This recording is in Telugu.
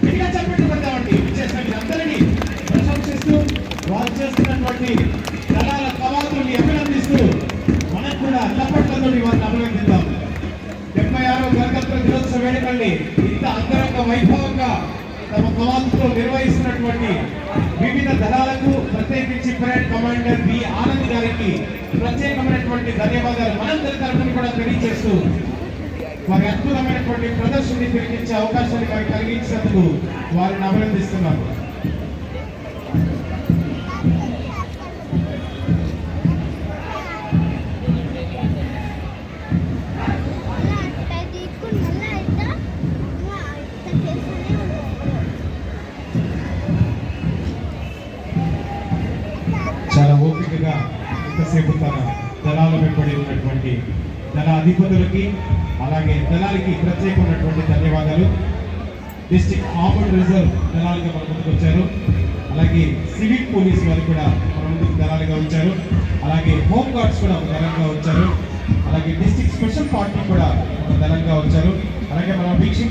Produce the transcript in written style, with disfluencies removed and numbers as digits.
ఇంకా చెప్పండి పెద్దామండి చేసిన అందరినీ ప్రశంసిస్తూ వారు చేస్తున్నటువంటి దళాల కవాతుల్ని అభినందిస్తూ మనకు కూడా చప్పట్లతో వారిని అభినందిద్దాం. 76వ గణతంత్ర దినోత్సవ వేడుకల్ని ఇంత అంగరంగ వైభవంగా తమ కవాతుతో నిర్వహిస్తున్నటువంటి వివిధ దళాలకు ప్రత్యేకించి పరేడ్ కమాండర్ బి ఆనంద్ గారికి ప్రత్యేకమైనటువంటి ధన్యవాదాలు మనందరి తరఫున కూడా తెలియజేస్తూ వారి అద్భుతమైనటువంటి ప్రదర్శనని తిరిగించే అవకాశాన్ని వారికి కలిగించినందుకు వారిని అభినందిస్తున్నాను. చాలా ఓపికగా ఇంతసేపు తన దళాల వెంబడి ఉన్నటువంటి దళ అధిపతులకి అలాగే దళాలకి ప్రత్యేకమైనటువంటి ధన్యవాదాలు. డిస్ట్రిక్ట్ ఆర్మడ్ రిజర్వ్ దళాలుగా మన ముందుకు వచ్చారు. అలాగే సివిక్ పోలీస్ వారు కూడా మన ముందుకు దళాలుగా వచ్చారు. అలాగే హోమ్ గార్డ్స్ కూడా ఒక దళంగా వచ్చారు. అలాగే డిస్ట్రిక్ట్ స్పెషల్ పార్టీ కూడా ఒక దళంగా వచ్చారు. అలాగే మనం వీక్షించ